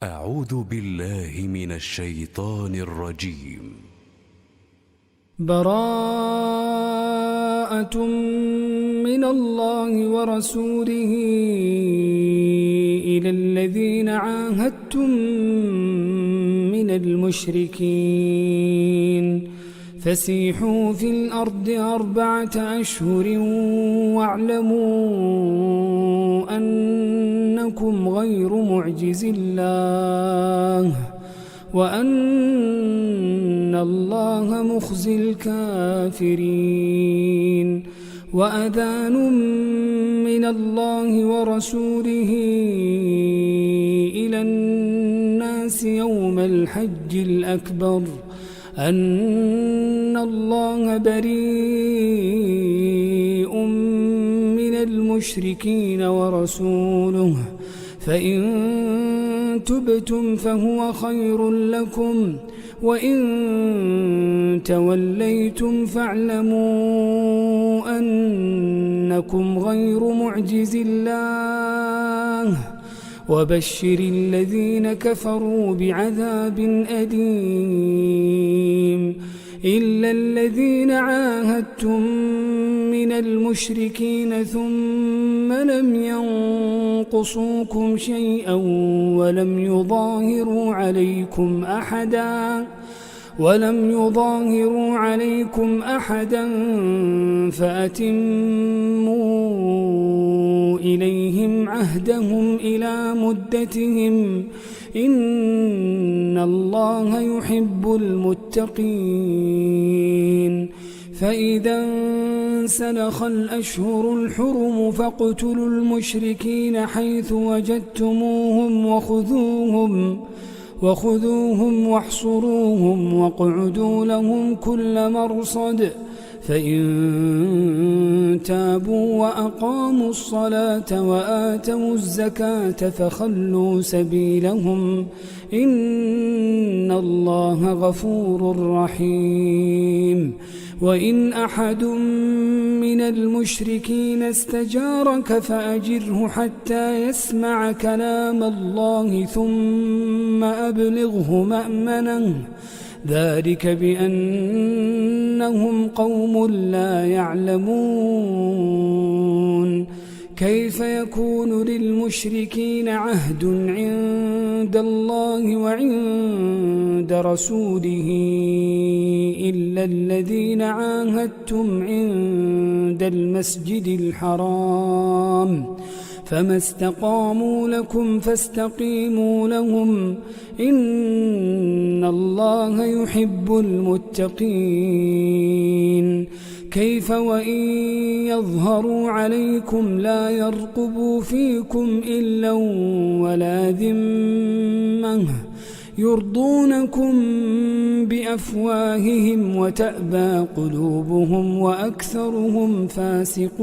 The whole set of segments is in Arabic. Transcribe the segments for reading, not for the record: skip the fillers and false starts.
أعوذ بالله من الشيطان الرجيم. براءة من الله ورسوله إلى الذين عاهدتم من المشركين فسيحوا في الأرض 4 أشهر واعلموا أنكم غير معجز الله وأن الله مخزي الكافرين. وأذان من الله ورسوله إلى الناس يوم الحج الأكبر أن الله بريء من المشركين ورسوله فإن تبتم فهو خير لكم وإن توليتم فاعلموا أنكم غير معجز الله وبشر الذين كفروا بعذاب أليم. إلا الذين عاهدتم من المشركين ثم لم ينقصوكم شيئا ولم يظاهروا عليكم أحدا فأتموا إليهم عهدهم إلى مدتهم إن الله يحب المتقين. فإذا انسلخ الأشهر الحرم فاقتلوا المشركين حيث وجدتموهم وخذوهم واحصروهم واقعدوا لهم كل مرصد فإن تابوا وأقاموا الصلاة وآتوا الزكاة فخلوا سبيلهم إن الله غفور رحيم. وإن أحد من المشركين استجارك فأجره حتى يسمع كلام الله ثم أبلغه مأمنه ذلك بأنهم قوم لا يعلمون. كيف يكون للمشركين عهد عند الله وعند رسوله إلا الذين عاهدتم عند المسجد الحرام فما استقاموا لكم فاستقيموا لهم إن الله يحب المتقين. كيف وإن يظهروا عليكم لا يرقبوا فيكم إلا ولا ذمة يرضونكم بأفواههم وتأبى قلوبهم وأكثرهم فاسقون.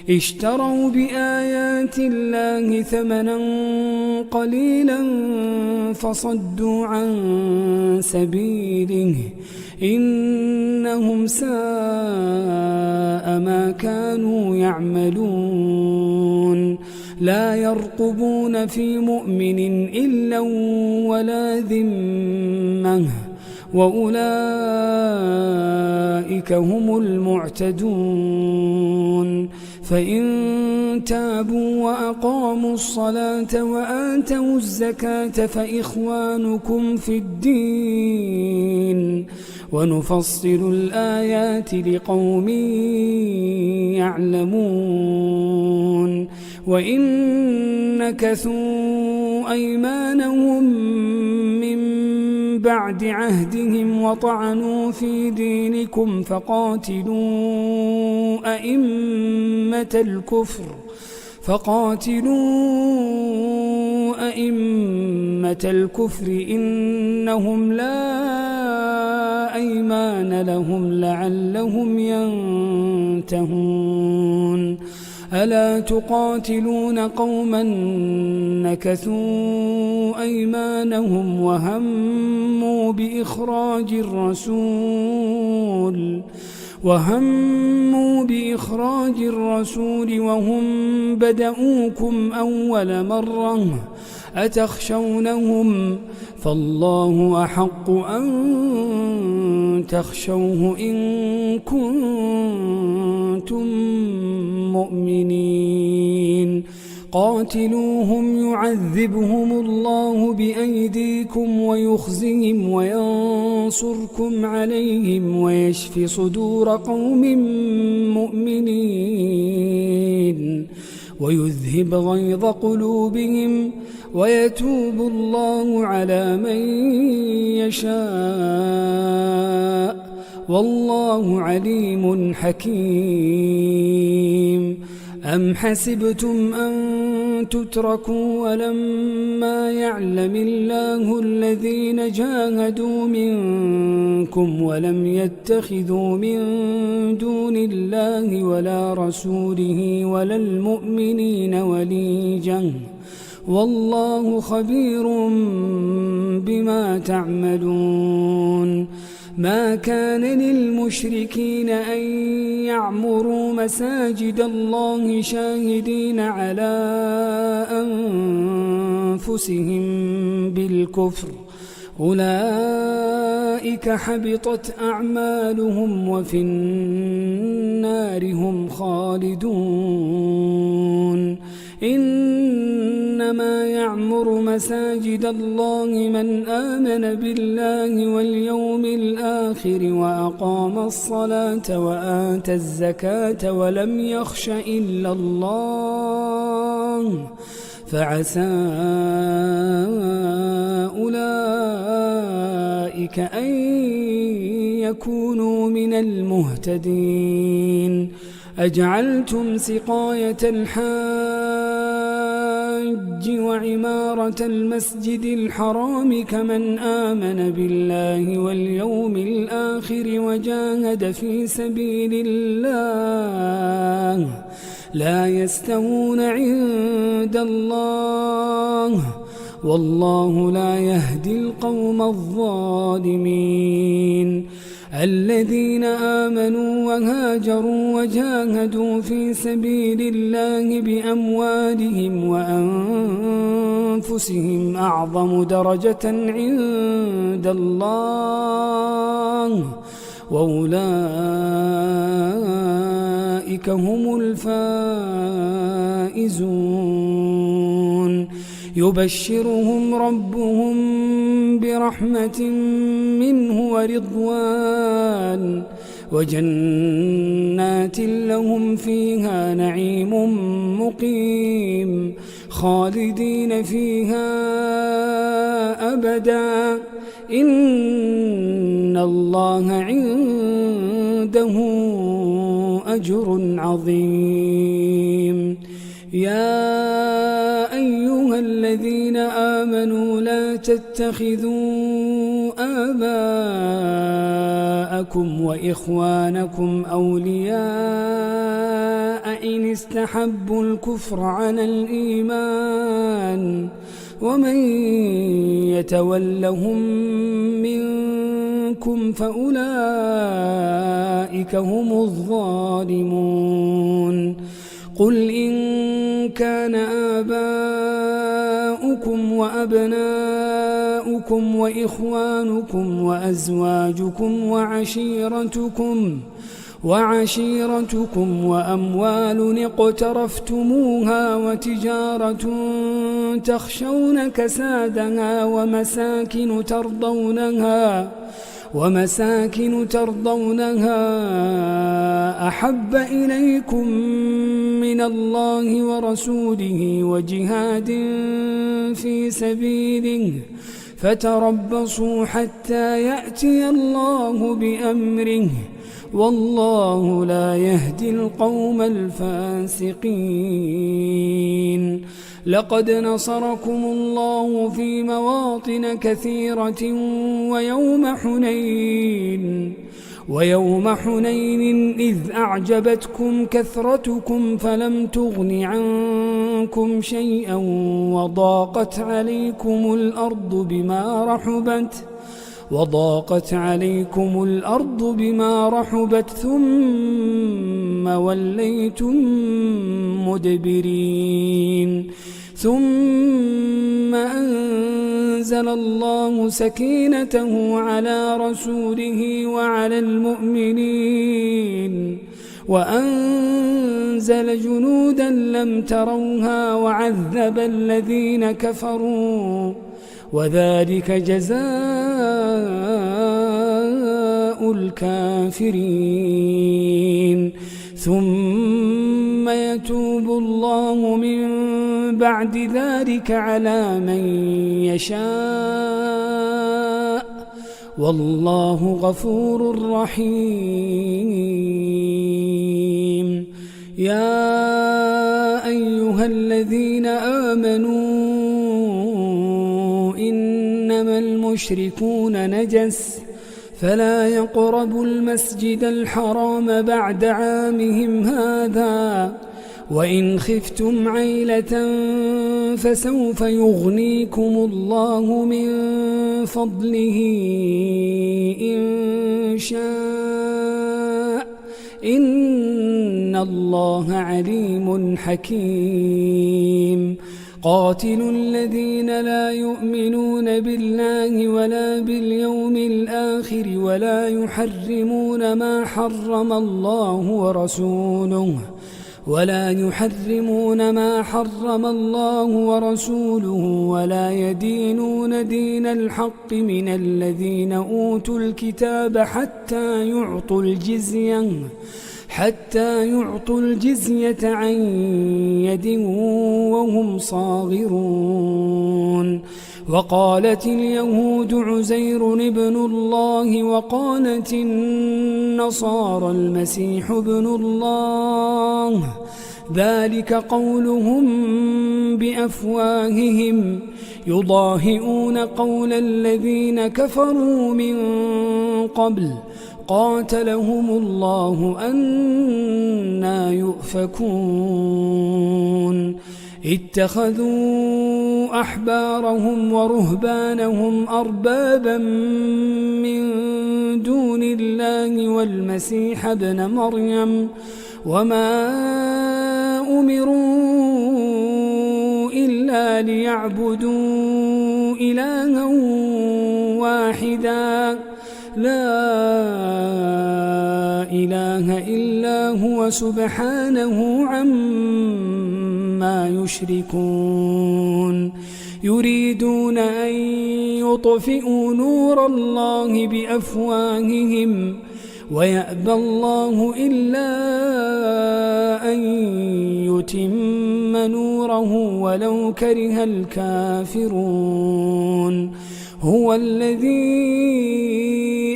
اشتروا بآيات الله ثمنا قليلا فصدوا عن سبيله إنهم ساء ما كانوا يعملون. لا يرقبون في مؤمن إلا ولا ذمة وأولئك هم المعتدون. فإن تابوا وأقاموا الصلاة وآتوا الزكاة فإخوانكم في الدين ونفصل الآيات لقوم يعلمون. وإن نكثوا أيمانهم من بعد عهدهم وطعنوا في دينكم فقاتلوا أئمة الكفر إنهم لا أيمان لهم لعلهم ينتهون. ألا تقاتلون قوما نكثوا أيمانهم وهموا بإخراج الرسول وهموا بإخراج الرسول وهم بدؤوكم أول مرة أتخشونهم فالله أحق أن تخشوه إن كنتم مؤمنين قاتلوهم يعذبهم الله بأيديكم ويخزهم وينصركم عليهم ويشف صدور قوم مؤمنين ويذهب غيظ قلوبهم ويتوب الله على من يشاء والله عليم حكيم أم حسبتم أن تتركوا ولما يعلم الله الذين جاهدوا منكم ولم يتخذوا من دون الله ولا رسوله ولا المؤمنين وليجا والله خبير بما تعملون ما كان للمشركين أن يعمروا مساجد الله شاهدين على أنفسهم بالكفر أولئك حبطت أعمالهم وفي النار هم خالدون إنما يعمر مساجد الله من آمن بالله واليوم الآخر وأقام الصلاة وآتى الزكاة ولم يخش إلا الله فعسى أولئك أن يكونوا من المهتدين أجعلتم سقاية الحاج وعمارة المسجد الحرام كمن آمن بالله واليوم الآخر وجاهد في سبيل الله لا يستوون عند الله والله لا يهدي القوم الظالمين الذين آمنوا وهاجروا وجاهدوا في سبيل الله بأموالهم وأنفسهم أعظم درجة عند الله وأولئك هم الفائزون يبشرهم ربهم برحمة منه ورضوان وجنات لهم فيها نعيم مقيم خالدين فيها أبدا إن الله عنده أجر عظيم يا أيها الذين آمنوا لا تتخذوا آباءكم وإخوانكم أولياء إن استحبوا الكفر على الإيمان ومن يتولهم منكم فأولئك هم الظالمون قل إن كان آباؤكم وأبناؤكم وإخوانكم وأزواجكم وعشيرتكم وأموال اقترفتموها وتجارة تخشون كسادها ومساكن ترضونها أحب إليكم من الله ورسوله وجهاد في سبيله فتربصوا حتى يأتي الله بأمره والله لا يهدي القوم الفاسقين لقد نصركم الله في مواطن كثيرة ويوم حنين إذ أعجبتكم كثرتكم فلم تغن عنكم شيئا وضاقت عليكم الأرض بما رحبت وضاقت عليكم الأرض بما رحبت ثم وليتم مدبرين ثم أنزل الله سكينته على رسوله وعلى المؤمنين وأنزل جنودا لم تروها وعذب الذين كفروا وذلك جزاء الكافرين ثم يتوب الله من بعد ذلك على من يشاء والله غفور رحيم يا أيها الذين آمنوا إنما المشركون نجس فلا يقربوا المسجد الحرام بعد عامهم هذا وإن خفتم عيلة فسوف يغنيكم الله من فضله إن شاء إن الله عليم حكيم قاتلوا الذين لا يؤمنون بالله ولا باليوم الآخر ولا يحرمون ما حرم الله ورسوله ولا يدينون دين الحق من الذين أوتوا الكتاب حتى يعطوا الجزية عن يد وهم صاغرون وقالت اليهود عزير ابن الله وقالت النصارى المسيح ابن الله ذلك قولهم بأفواههم يضاهئون قول الذين كفروا من قبل قاتلهم الله أنى يؤفكون اتخذوا أحبارهم ورهبانهم أربابا من دون الله والمسيح ابن مريم وما أمروا إلا ليعبدوا إلها واحدا لا إله إلا هو سبحانه عما يشركون يريدون أن يطفئوا نور الله بأفواههم ويأبى الله إلا أن يتم نوره ولو كره الكافرون هو الذي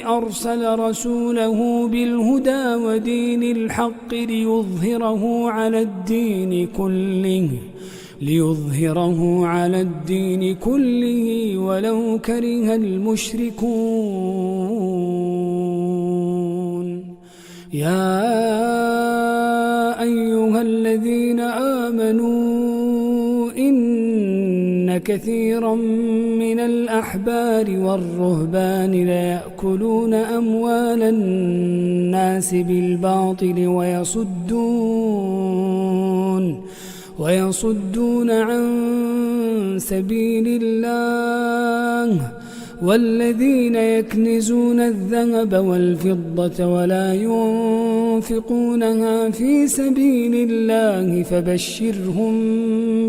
أرسل رسوله بالهدى ودين الحق ليظهره على الدين كله ولو كره المشركون يا أيها الذين آمنوا إن كثيرا من الأحبار والرهبان ليأكلون أموال الناس بالباطل ويصدون عن سبيل الله والذين يكنزون الذهب والفضة ولا ينفقونها في سبيل الله فبشرهم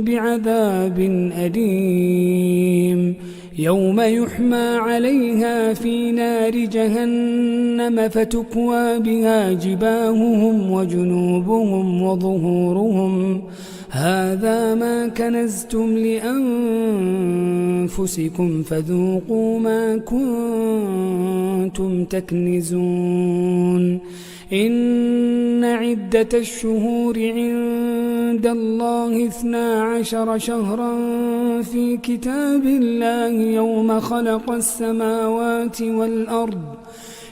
بعذاب أليم يوم يحمى عليها في نار جهنم فتكوى بها جباههم وجنوبهم وظهورهم هذا ما كنزتم لأنفسكم فذوقوا ما كنتم تكنزون إن عدة الشهور عند الله 12 شهرا في كتاب الله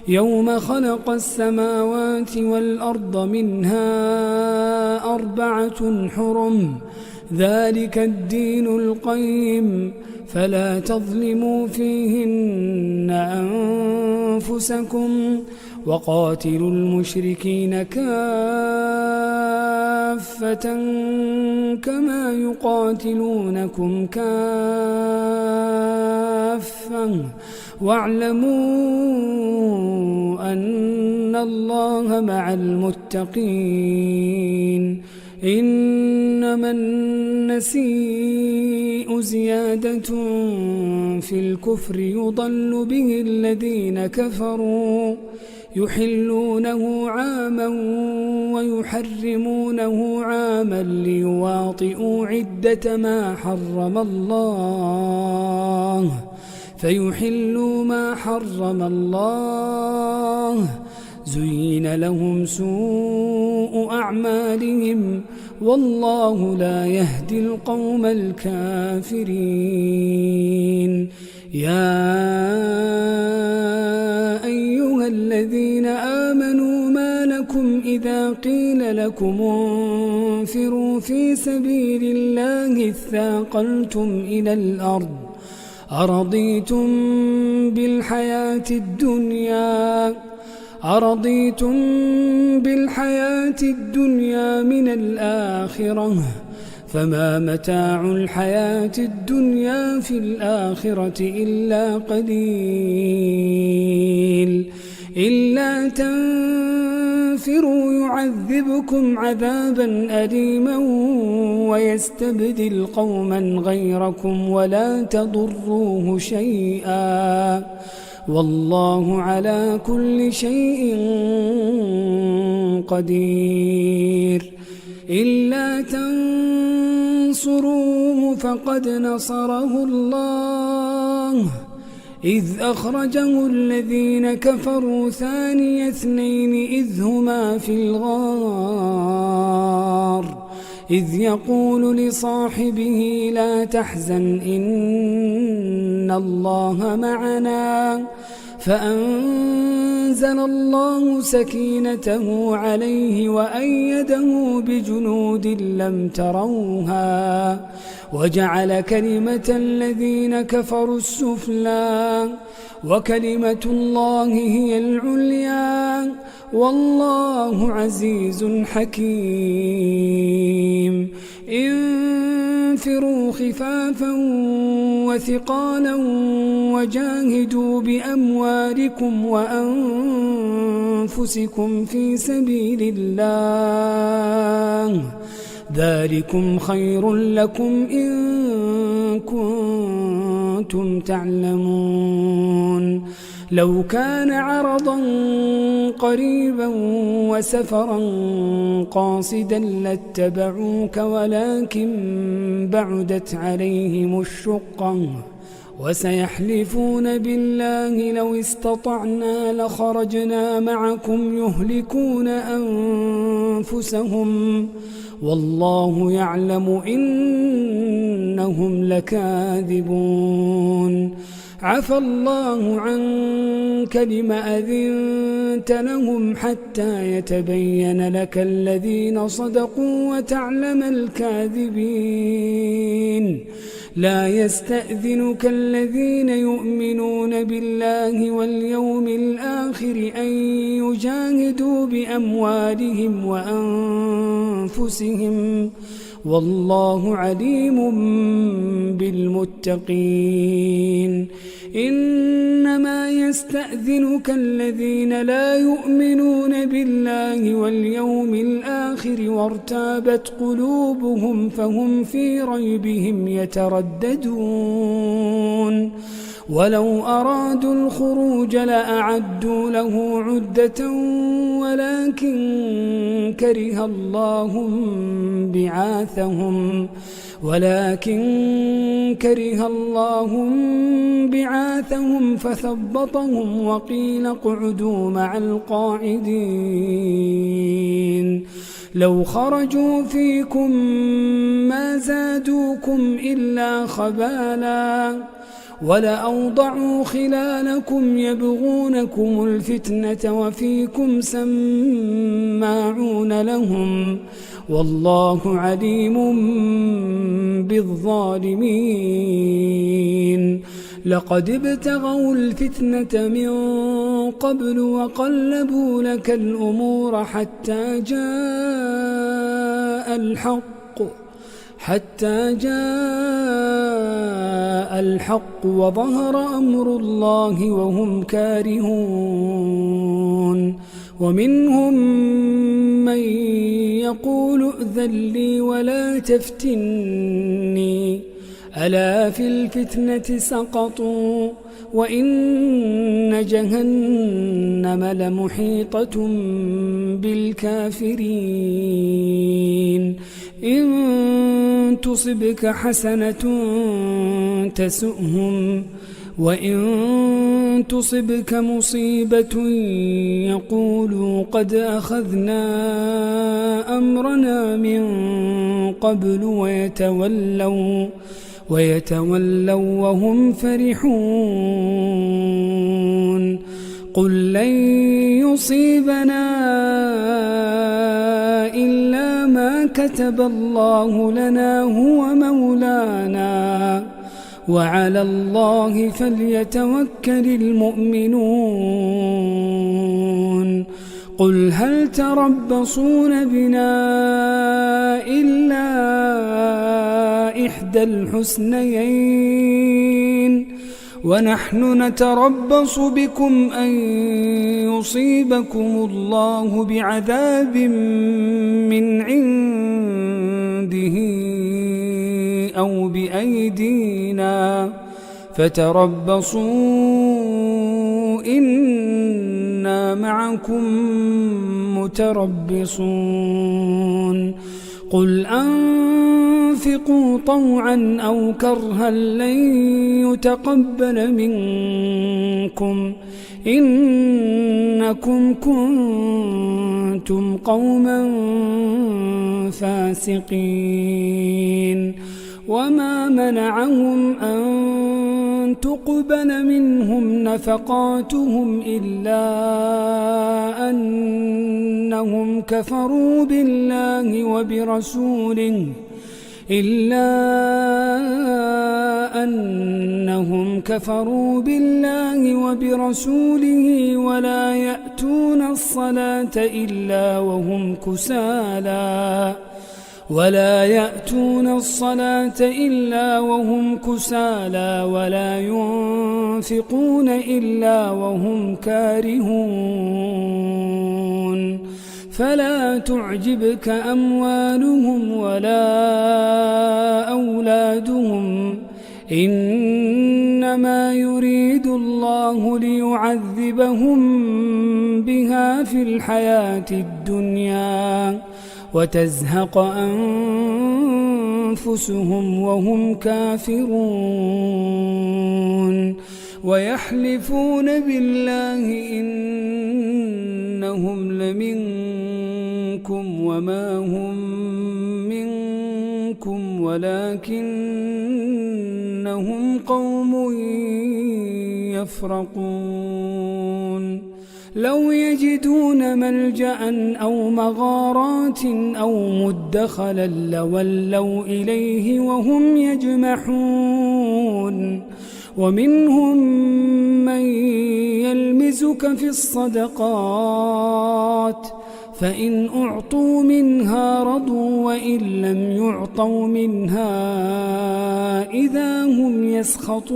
يوم خلق السماوات والأرض منها 4 حرم ذلك الدين القيم فلا تظلموا فيهن أنفسكم وقاتلوا المشركين كافة كما يقاتلونكم كافة واعلموا أن الله مع المتقين إنما النسيء زيادة في الكفر يضل به الذين كفروا يحلونه عاما ويحرمونه عاما ليواطئوا عدة ما حرم الله فيحلوا ما حرم الله زين لهم سوء أعمالهم والله لا يهدي القوم الكافرين يا أيها الذين آمنوا ما لكم إذا قيل لكم انفروا في سبيل الله اثاقلتم إلى الأرض أرضيتم بالحياة الدنيا من الآخرة فما متاع الحياة الدنيا في الآخرة إلا قليل إلا تنفروا يعذبكم عذابا أليما ويستبدل قوما غيركم ولا تضروه شيئا والله على كل شيء قدير إلا تنصروه فقد نصره الله إذ أخرجه الذين كفروا ثاني اثنين إذ هما في الغار إذ يقول لصاحبه لا تحزن إن الله معنا فأنزل الله سكينته عليه وأيده بجنود لم تروها وجعل كلمة الذين كفروا السفلى وكلمة الله هي العليا والله عزيز حكيم انفروا خفافا وثقالا وجاهدوا بأموالكم وأنفسكم في سبيل الله ذلكم خير لكم إن كنتم تعلمون لو كان عرضا قريبا وسفرا قاصدا لاتبعوك ولكن بعدت عليهم الشقة وسيحلفون بالله لو استطعنا لخرجنا معكم يهلكون أنفسهم والله يعلم إنهم لكاذبون عفى الله عنك لم أذنت لهم حتى يتبين لك الذين صدقوا وتعلم الكاذبين لا يستأذنك الذين يؤمنون بالله واليوم الآخر أن يجاهدوا بأموالهم وأنفسهم والله عليم بالمتقين إنما يستأذنك الذين لا يؤمنون بالله واليوم الآخر وارتابت قلوبهم فهم في ريبهم يترددون ولو أرادوا الخروج لأعدوا له عدة ولكن كره الله بعاثهم فثبطهم وقيل اقعدوا مع القاعدين لو خرجوا فيكم ما زادوكم إلا خبالا ولأوضعوا خلالكم يبغونكم الفتنة وفيكم سماعون لهم والله عليم بالظالمين. لقد ابتغوا الفتنة من قبل وقلبوا لك الأمور حتى جاء الحق وظهر أمر الله وهم كارهون. ومنهم من يقول ائذن لي ولا تفتني ألا في الفتنة سقطوا وإن جهنم لمحيطة بالكافرين. إن تصبك حسنة تسؤهم وإن تصبك مصيبة يقولوا قد أخذنا أمرنا من قبل ويتولوا وهم فرحون. قل لن يصيبنا إلا ما كتب الله لنا هو مولانا وعلى الله فليتوكل المؤمنون. قل هل تربصون بنا إلا إحدى الحسنيين ونحن نتربص بكم أن يصيبكم الله بعذاب من عنده أو بأيدينا فتربصوا إنا معكم متربصون. قل أنفقوا طوعا أو كرها لن يتقبل منكم إنكم كنتم قوما فاسقين. وما منعهم أن تقبل منهم نفقاتهم إلا أنهم كفروا بالله وبرسوله ولا يأتون الصلاة إلا وهم كسالى ولا ينفقون إلا وهم كارهون. فلا تعجبك أموالهم ولا أولادهم إنما يريد الله ليعذبهم بها في الحياة الدنيا وتزهق أنفسهم وهم كافرون. ويحلفون بالله إنهم لمنكم وما هم منكم ولكنهم قوم يفرقون. لو يجدون ملجأ أو مغارات أو مدخلا لولوا إليه وهم يجمحون. ومنهم من يلمزك في الصدقات فإن أعطوا منها رضوا وإن لم يعطوا منها إذا هم يسخطون.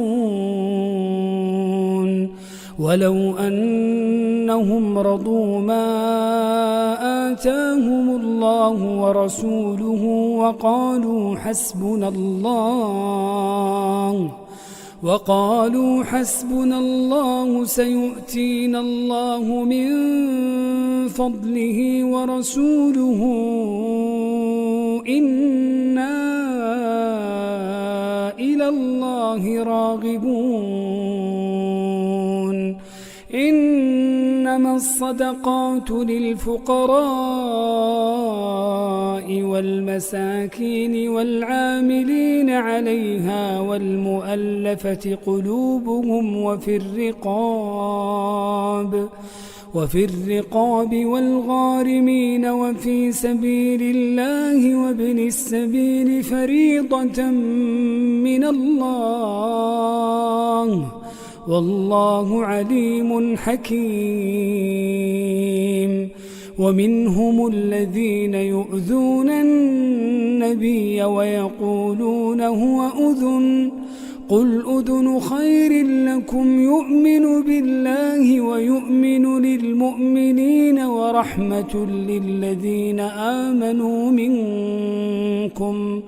ولو أنهم رضوا ما آتاهم الله ورسوله وقالوا حسبنا الله سيؤتينا الله من فضله ورسوله إنا إلى الله راغبون. إن إنما الصدقات للفقراء والمساكين والعاملين عليها والمؤلفة قلوبهم وفي الرقاب والغارمين وفي سبيل الله وابن السبيل فريضة من الله والله عليم حكيم. ومنهم الذين يؤذون النبي ويقولون هو أذن قل أذن خير لكم يؤمن بالله ويؤمن للمؤمنين ورحمة للذين آمنوا منكم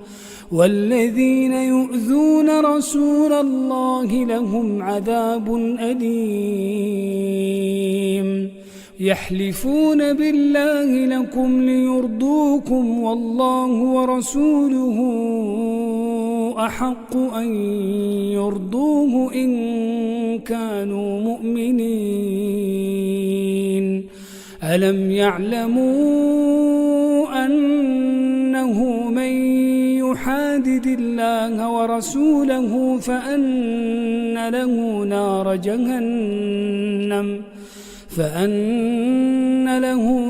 والذين يؤذون رسول الله لهم عذاب أليم. يحلفون بالله لكم ليرضوكم والله ورسوله أحق أن يرضوه إن كانوا مؤمنين. ألم يعلموا أنه من يحادد الله ورسوله فأن له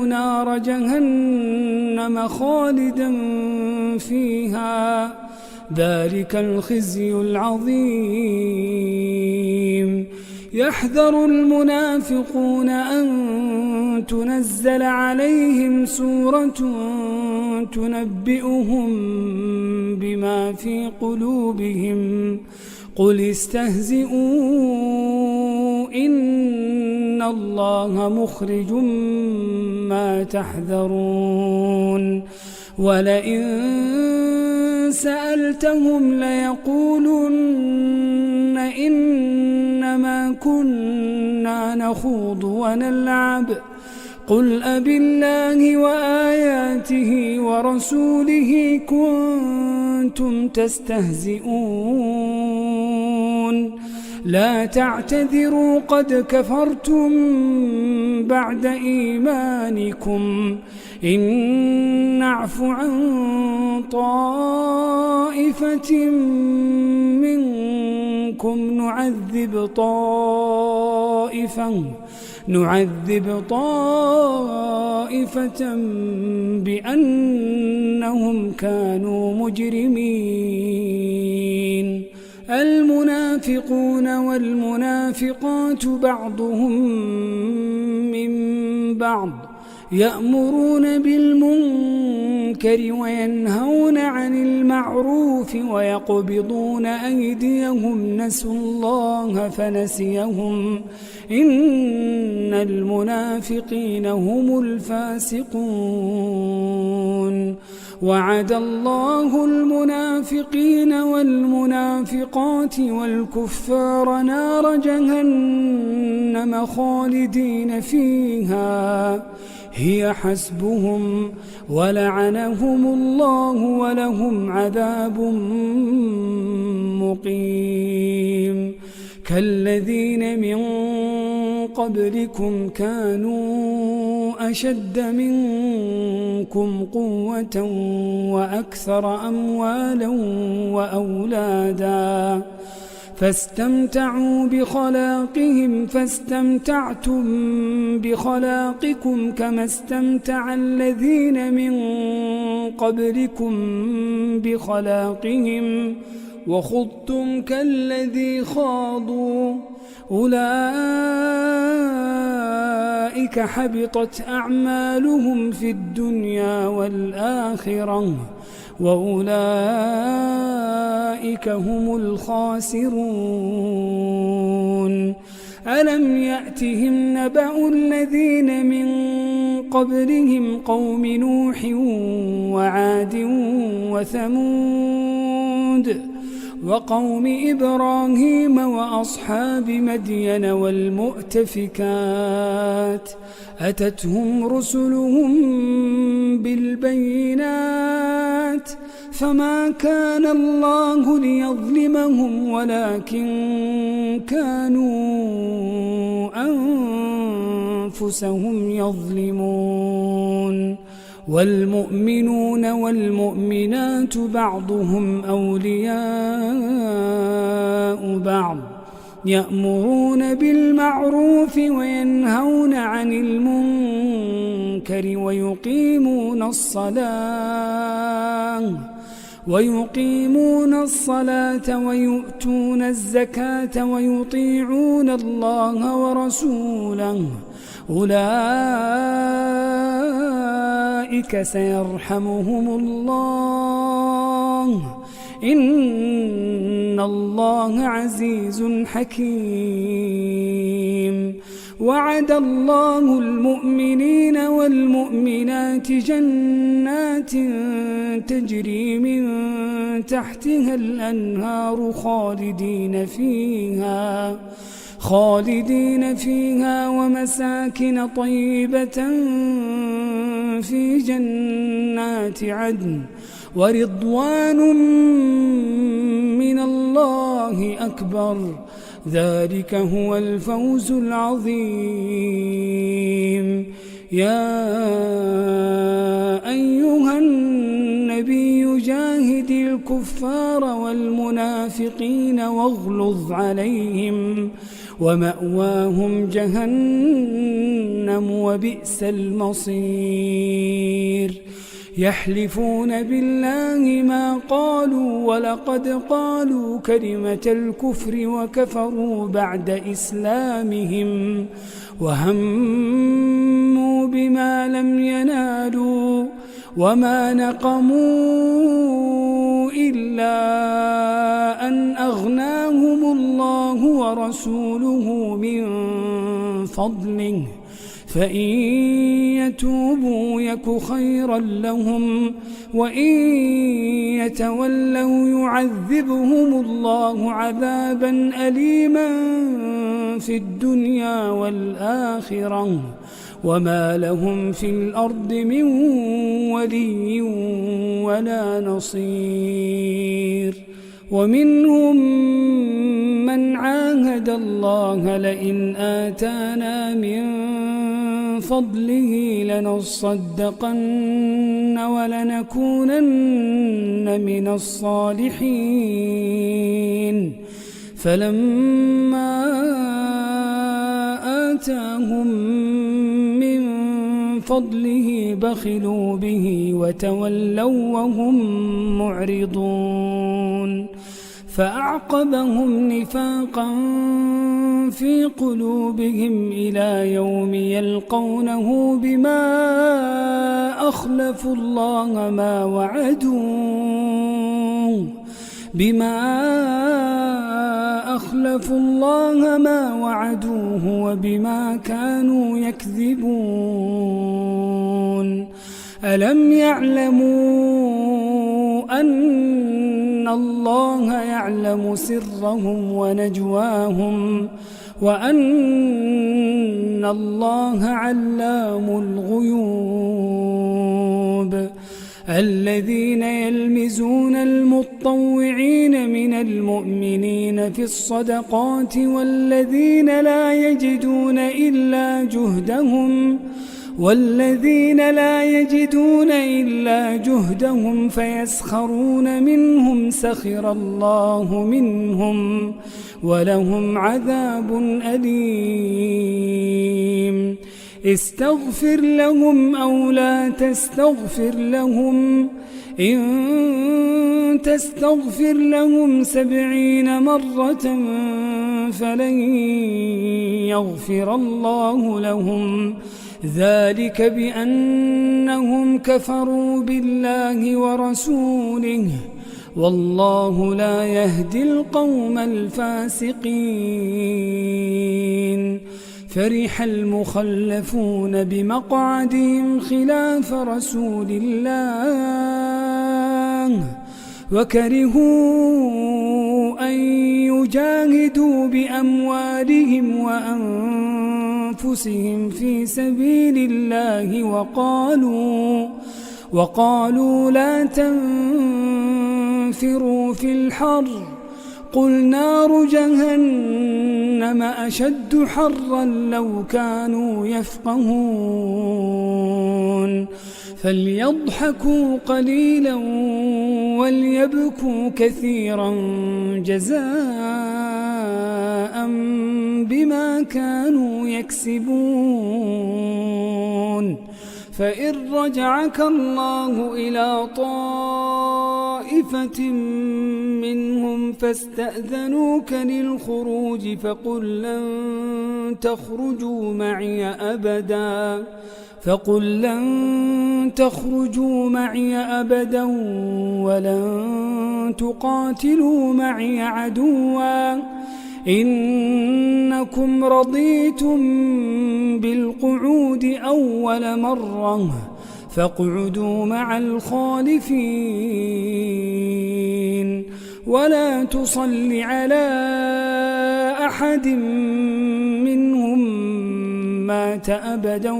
نار جهنم خالدا فيها ذلك الخزي العظيم. يحذر المنافقون أن تنزل عليهم سورة تنبئهم بما في قلوبهم قل استهزئوا إن الله مخرج ما تحذرون. ولئن سألتهم ليقولن إنما كنا نخوض ونلعب قل أبالله وآياته ورسوله كنتم تستهزئون لا تعتذروا قد كفرتم بعد إيمانكم إن نعف عن طائفة منكم نعذب طائفة بأنهم كانوا مجرمين. المنافقون والمنافقات بعضهم من بعض يأمرون بالمنكر وينهون عن المعروف ويقبضون أيديهم نسوا الله فنسيهم إن المنافقين هم الفاسقون. وعد الله المنافقين والمنافقات والكفار نار جهنم خالدين فيها هي حسبهم ولعنهم الله ولهم عذاب مقيم. كالذين من قبلكم كانوا أشد منكم قوة وأكثر أموالا وأولادا فاستمتعوا بخلاقهم فاستمتعتم بخلاقكم كما استمتع الذين من قبلكم بخلاقهم وخضتم كالذي خاضوا أولئك حبطت أعمالهم في الدنيا والآخرة وأولئك هم الخاسرون. ألم يأتهم نبأ الذين من قبلهم قوم نوح وعاد وثمود وقوم إبراهيم وأصحاب مدين والمؤتفكات أتتهم رسلهم بالبينات فما كان الله ليظلمهم ولكن كانوا أنفسهم يظلمون والمؤمنون والمؤمنات بعضهم أولياء بعض يأمرون بالمعروف وينهون عن المنكر ويقيمون الصلاة ويؤتون الزكاة ويطيعون الله ورسوله أولئك سيرحمهم الله إن الله عزيز حكيم وعد الله المؤمنين والمؤمنات جنات تجري من تحتها الأنهار خالدين فيها ومساكن طيبة في جنات عدن ورضوان من الله أكبر ذلك هو الفوز العظيم يا أيها النبي جاهد الكفار والمنافقين واغلظ عليهم ومأواهم جهنم وبئس المصير يحلفون بالله ما قالوا ولقد قالوا كلمة الكفر وكفروا بعد إسلامهم وهموا بما لم ينالوا وما نقموا إلا أن أغناهم الله ورسوله من فضله فإن يتوبوا يك خيرا لهم وإن يتولوا يعذبهم الله عذابا أليما في الدنيا والآخرة وما لهم في الأرض من ولي ولا نصير ومنهم من عاهد الله لئن آتانا من فضله لنصدقن ولنكونن من الصالحين فلما آتاهم من فضله بخلوا به وتولوا وهم معرضون فأعقبهم نفاقا في قلوبهم إلى يوم يلقونه بما أخلفوا الله ما وعدوه وبما كانوا يكذبون ألم يعلموا أن الله يعلم سرهم ونجواهم وأن الله علام الغيوب الذين يلمزون المطوعين من المؤمنين في الصدقات والذين لا يجدون إلا جهدهم فيسخرون منهم سخر الله منهم ولهم عذاب أليم استغفر لهم أو لا تستغفر لهم إن تستغفر لهم 70 مرة فلن يغفر الله لهم ذلك بأنهم كفروا بالله ورسوله والله لا يهدي القوم الفاسقين فرح المخلفون بمقعدهم خلاف رسول الله وكرهوا أن يجاهدوا بأموالهم وأنفسهم في سبيل الله وقالوا لا تنفروا في الحر قل نار جهنم أشد حرا لو كانوا يفقهون فليضحكوا قليلا وليبكوا كثيرا جزاء بما كانوا يكسبون فإن رجعك الله إلى طائفة منهم فاستأذنوك للخروج فقل لن تخرجوا معي أبدا ولن تقاتلوا معي عدوا إنكم رضيتم بالقعود أول مرة فاقعدوا مع الخالفين ولا تصل على أحد منهم مات أبدا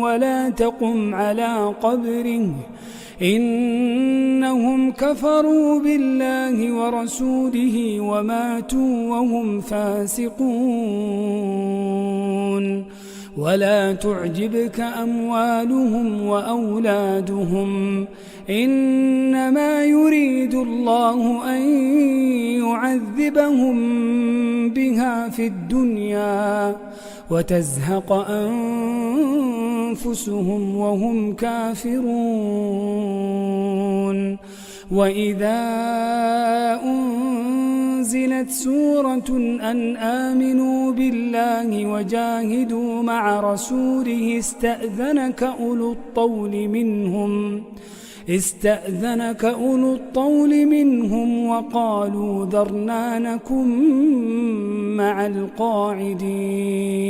ولا تقم على قبره إنهم كفروا بالله ورسوله وماتوا وهم فاسقون ولا تعجبك أموالهم وأولادهم إنما يريد الله أن يعذبهم بها في الدنيا وتزهق أنفسهم وهم كافرون وإذا أنزلت سورة أن آمنوا بالله وجاهدوا مع رسوله استأذنك أولو الطول منهم وقالوا ذرنا نكن مع القاعدين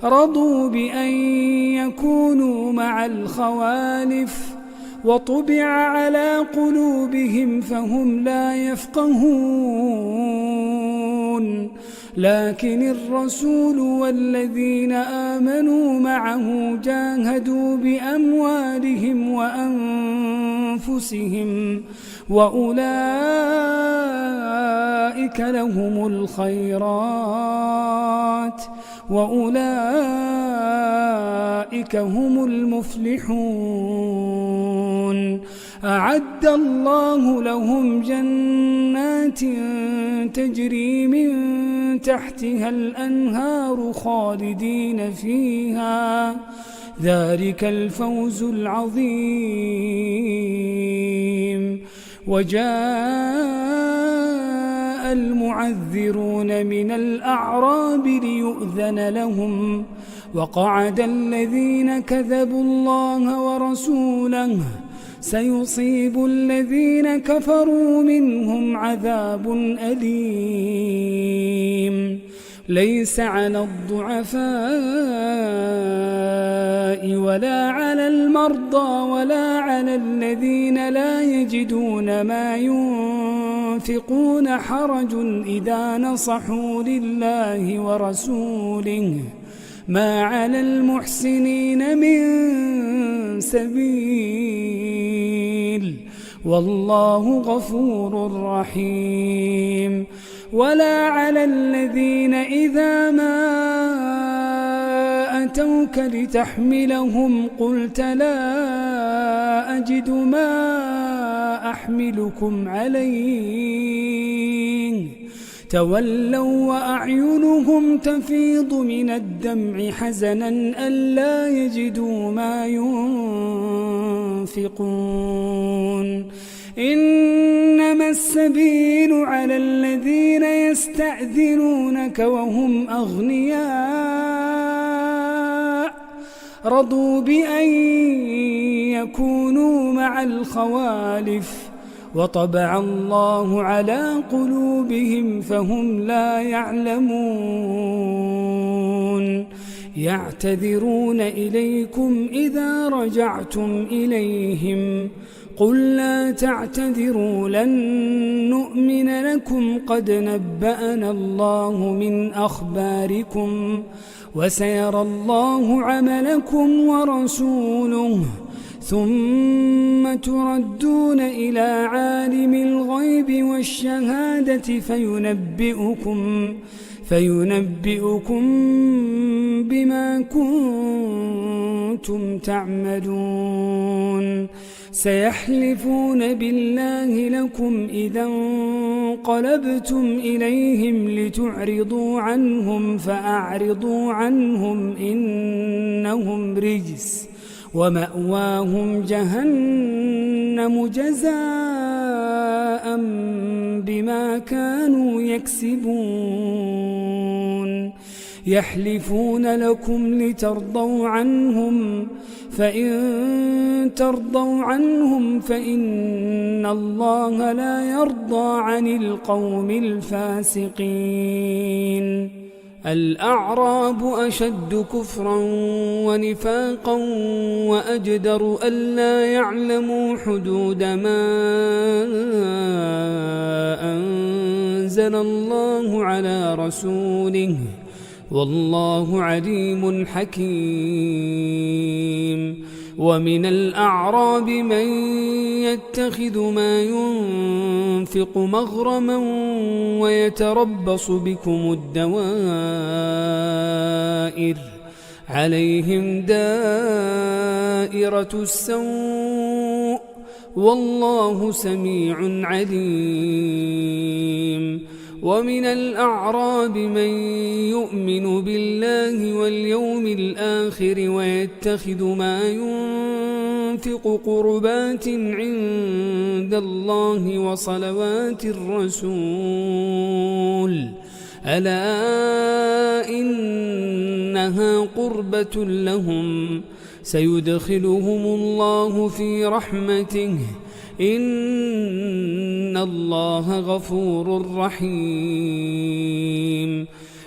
رضوا بأن يكونوا مع الخوالف وطبع على قلوبهم فهم لا يفقهون لكن الرسول والذين آمنوا معه جاهدوا بأموالهم وأنفسهم وأولئك لهم الخيرات وأولئك هم المفلحون أعد الله لهم جنات تجري من تحتها الأنهار خالدين فيها ذلك الفوز العظيم وجاء المعذرون من الأعراب ليؤذن لهم وقعد الذين كذبوا الله ورسوله سيصيب الذين كفروا منهم عذاب أليم ليس على الضعفاء ولا على المرضى ولا على الذين لا يجدون ما ينفقون حرج إذا نصحوا لله ورسوله ما على المحسنين من سبيل والله غفور رحيم ولا على الذين إذا ما أتوك لتحملهم قلت لا أجد ما أحملكم عليه تولوا وأعينهم تفيض من الدمع حزنا ألا يجدوا ما ينفقون إنما السبيل على الذين يستأذنونك وهم أغنياء رضوا بأن يكونوا مع الخوالف وطبع الله على قلوبهم فهم لا يعلمون يعتذرون إليكم إذا رجعتم إليهم قل لا تعتذروا لن نؤمن لكم قد نبأنا الله من أخباركم وسيرى الله عملكم ورسوله ثم تردون إلى عالم الغيب والشهادة فينبئكم بما كنتم تعملون سيحلفون بالله لكم إذا انقلبتم إليهم لتعرضوا عنهم فأعرضوا عنهم إنهم رجس ومأواهم جهنم جزاء بما كانوا يكسبون يحلفون لكم لترضوا عنهم فإن ترضوا عنهم فإن الله لا يرضى عن القوم الفاسقين الأعراب أشد كفرا ونفاقا وأجدر ألا يعلموا حدود ما أنزل الله على رسوله والله عليم حكيم ومن الأعراب من يتخذ ما ينفق مغرما ويتربص بكم الدوائر عليهم دائرة السوء والله سميع عليم ومن الأعراب من يؤمن بالله واليوم الآخر ويتخذ ما ينفق قربات عند الله وصلوات الرسول ألا إنها قربة لهم سيدخلهم الله في رحمته إن الله غفور رحيم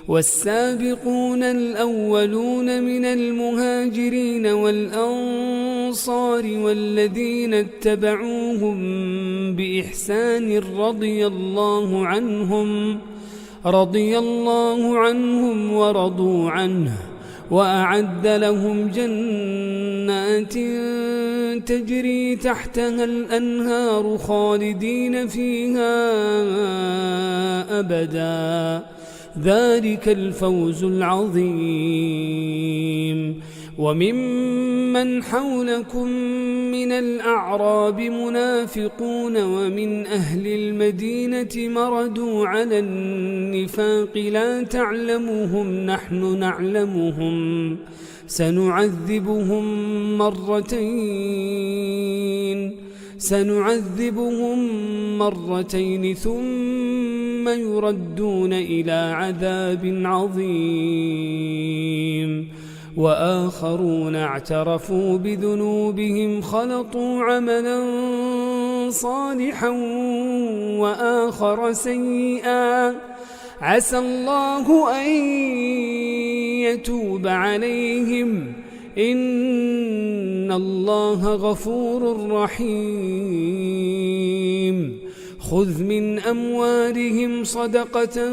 والسابقون الأولون من المهاجرين والأنصار والذين اتبعوهم بإحسان رضي الله عنهم ورضوا عنه وأعد لهم جنات تجري تحتها الأنهار خالدين فيها أبدا ذلك الفوز العظيم وممن حولكم من الأعراب منافقون ومن أهل المدينة مردوا على النفاق لا تعلمهم نحن نعلمهم سنعذبهم مرتين ثم يردون إلى عذاب عظيم وآخرون اعترفوا بذنوبهم خلطوا عملا صالحا وآخر سيئا عسى الله أن يتوب عليهم إن الله غفور رحيم خذ من أموالهم صدقة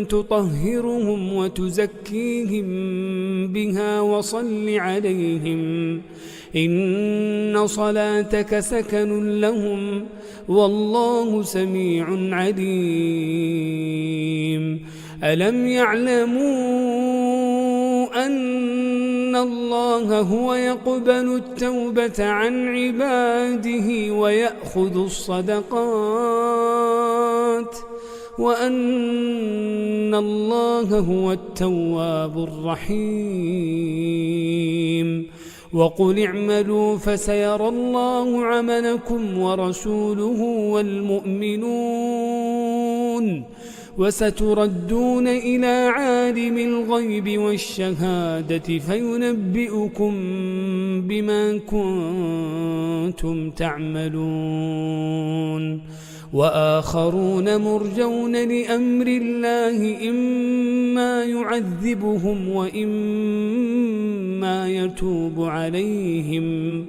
تطهرهم وتزكيهم بها وصل عليهم إن صلاتك سكن لهم والله سميع عليم ألم يعلموا أن الله هو يقبل التوبة عن عباده ويأخذ الصدقات وأن الله هو التواب الرحيم وقل اعملوا فسيرى الله عملكم ورسوله والمؤمنون وستردون إلى عالم الغيب والشهادة فينبئكم بما كنتم تعملون وآخرون مرجون لأمر الله إما يعذبهم وإما يتوب عليهم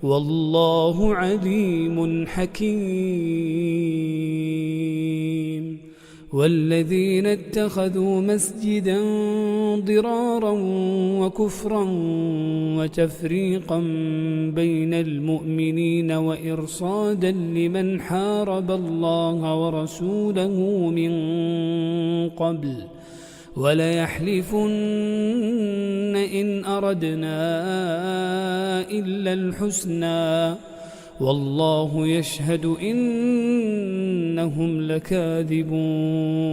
والله عليم حكيم والذين اتخذوا مسجدا ضرارا وكفرا وتفريقا بين المؤمنين وإرصادا لمن حارب الله ورسوله من قبل وليحلفن إن أردنا إلا الحسنى والله يشهد إنهم لكاذبون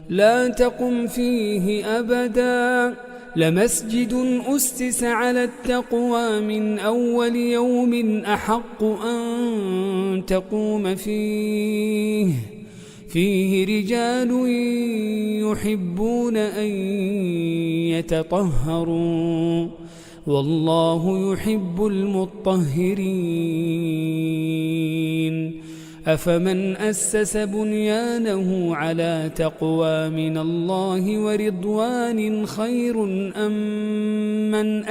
لا تقم فيه أبدا لمسجد أسس على التقوى من أول يوم أحق أن تقوم فيه رجال يحبون أن يتطهروا والله يحب المطهرين أفمن أسس بنيانه على تقوى من الله ورضوان خير أم من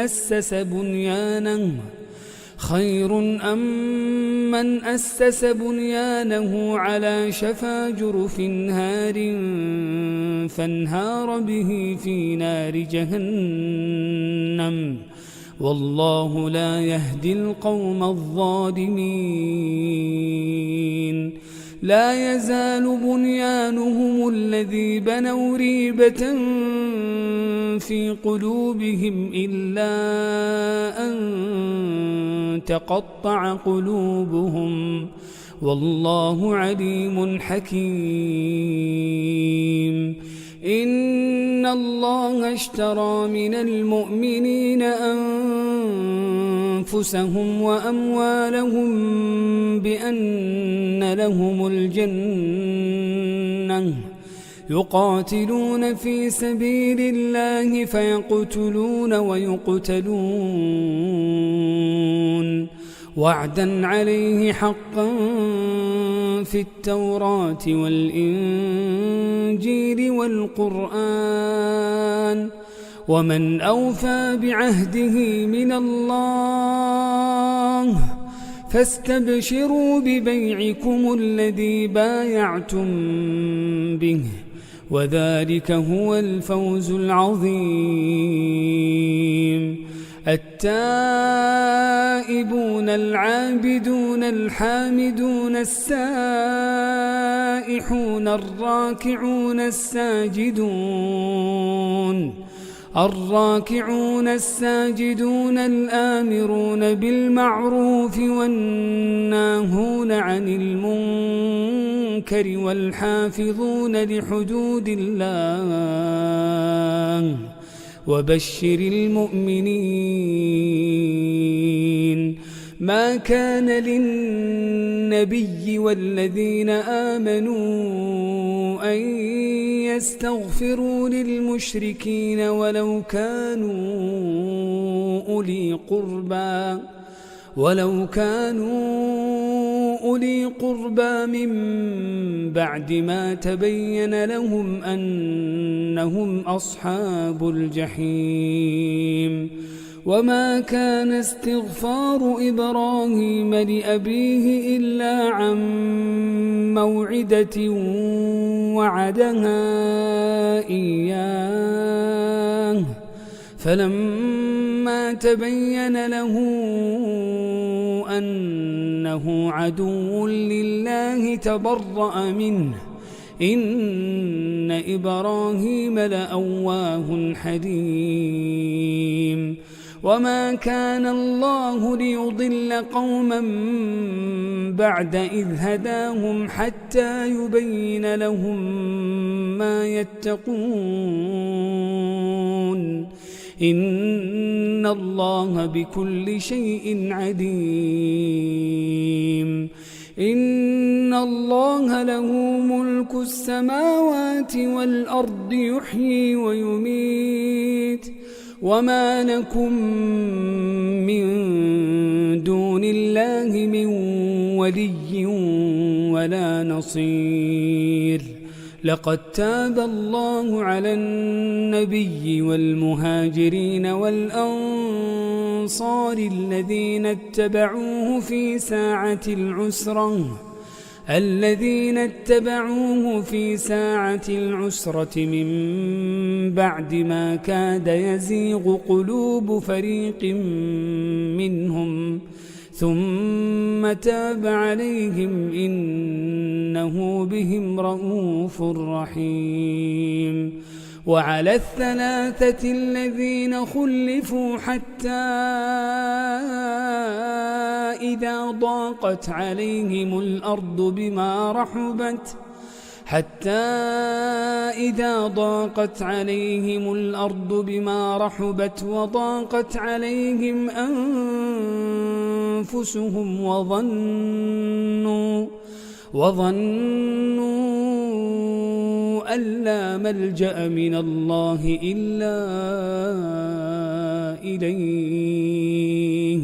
أسس بنيانه على شفا جرف هار فانهار به في نار جهنم والله لا يهدي القوم الظالمين لا يزال بنيانهم الذي بنوا ريبة في قلوبهم إلا أن تقطع قلوبهم والله عليم حكيم إن الله اشترى من المؤمنين أنفسهم وأموالهم بأن لهم الجنة يقاتلون في سبيل الله فيقتلون ويقتلون وعدا عليه حقا في التوراة والإنجيل والقرآن ومن أوفى بعهده من الله فاستبشروا ببيعكم الذي بايعتم به وذلك هو الفوز العظيم التائبون العابدون الحامدون السائحون الراكعون الساجدون الآمرون بالمعروف والناهون عن المنكر والحافظون لحدود الله وبشر المؤمنين ما كان للنبي والذين آمنوا أن يستغفروا للمشركين ولو كانوا أولي قربى من بعد ما تبين لهم أنهم أصحاب الجحيم وما كان استغفار إبراهيم لأبيه إلا عن موعدة وعدها إياه فلما تبين له أنه عدو لله تبرأ منه إن إبراهيم لأواه حليم وما كان الله ليضل قوما بعد إذ هداهم حتى يبين لهم ما يتقون إن الله بكل شيء عليم إن الله له ملك السماوات والأرض يحيي ويميت وما لكم من دون الله من ولي ولا نصير لقد تاب الله على النبي والمهاجرين والأنصار الذين اتبعوه في ساعة العسرة الذين اتبعوه في ساعة العسرة من بعد ما كاد يزيغ قلوب فريق منهم ثم تاب عليهم إنه بهم رءوف رحيم. وعلى الثلاثة الذين خلفوا حتى إذا ضاقت عليهم الأرض بما رحبت وضاقت عليهم أنفسهم وظنوا أن لا ملجأ من الله إلا إليه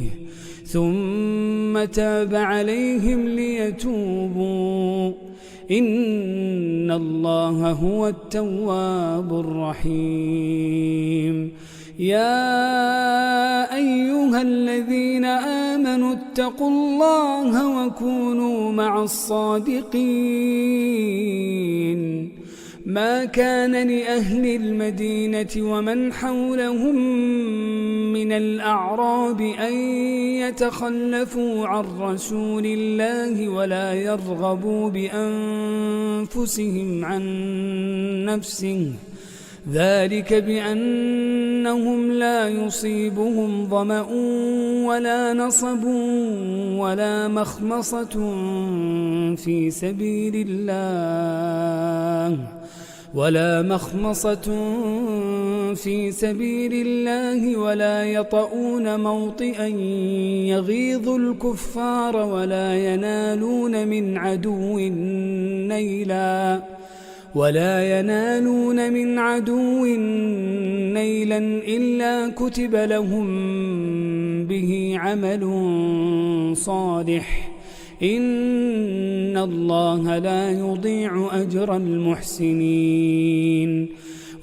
ثم تاب عليهم ليتوبوا إن الله هو التواب الرحيم. يا أيها الذين آمنوا اتقوا الله وكونوا مع الصادقين. ما كان لأهل المدينة ومن حولهم من الأعراب أن يتخلفوا عن رسول الله ولا يرغبوا بأنفسهم عن نفسه، ذلك بأنهم لا يصيبهم ظمأ ولا نصب ولا مخمصة في سبيل الله ولا يطؤون موطئا يغيظ الكفار ولا ينالون من عدو نيلا إلا كتب لهم به عمل صالح إن الله لا يضيع أجر المحسنين.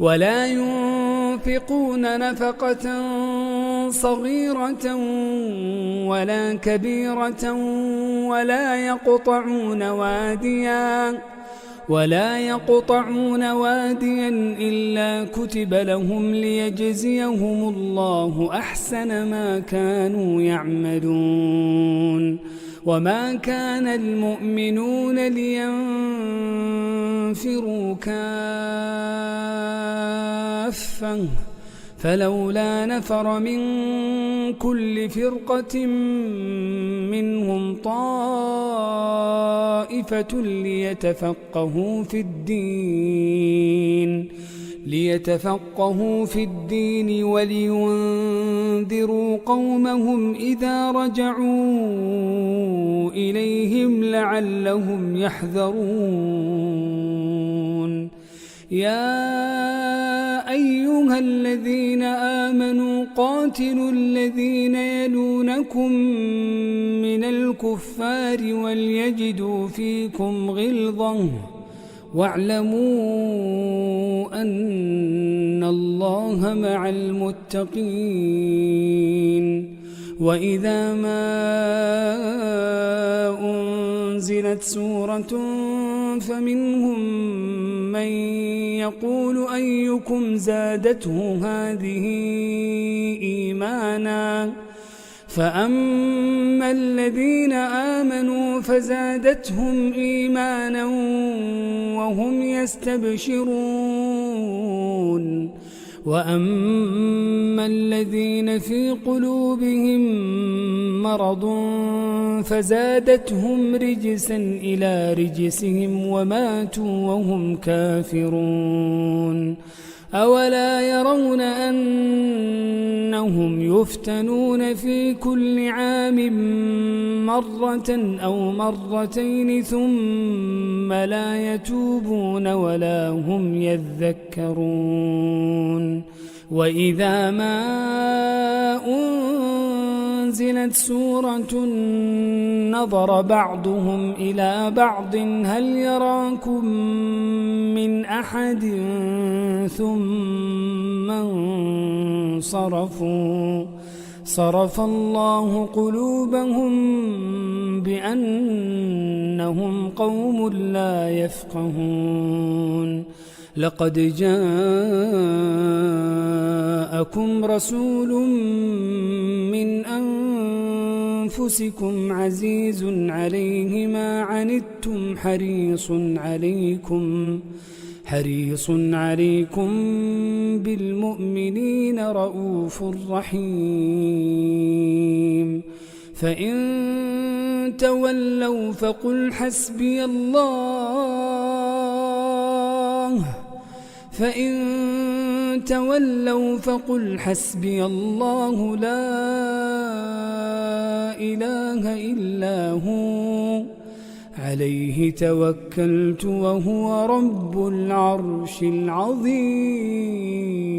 ولا ينفقون نفقة صغيرة ولا كبيرة ولا يقطعون واديا إلا كتب لهم ليجزيهم الله أحسن ما كانوا يعملون. وما كان المؤمنون لينفروا كافة فلولا نفر من كل فرقة منهم طائفة ليتفقهوا في الدين ولينذروا قومهم إذا رجعوا إليهم لعلهم يحذرون. يا أيها الذين آمنوا قاتلوا الذين يلونكم من الكفار وليجدوا فيكم غلظة واعلموا أن الله مع المتقين. وإذا ما أنزلت سورة فمنهم من يقول أيكم زادته هذه إيمانا فأما الذين آمنوا فزادتهم إيمانا وهم يستبشرون وأما الذين في قلوبهم مرض فزادتهم رجسا إلى رجسهم وماتوا وهم كافرون. أولا يرون أنهم يفتنون في كل عام مرة أو مرتين ثم لا يتوبون ولا هم يذكرون. وإذا ما أنزلت سورة نظر بعضهم إلى بعض هل يراكم من أحد ثم انصرفوا صرف الله قلوبهم بأنهم قوم لا يفقهون لقد جاءكم رسول من أنفسكم عزيز عليه ما عنتم حريص عليكم بالمؤمنين رؤوف رحيم فإن تولوا فقل حسبي الله لا إله إلا هو عليه توكلت وهو رب العرش العظيم.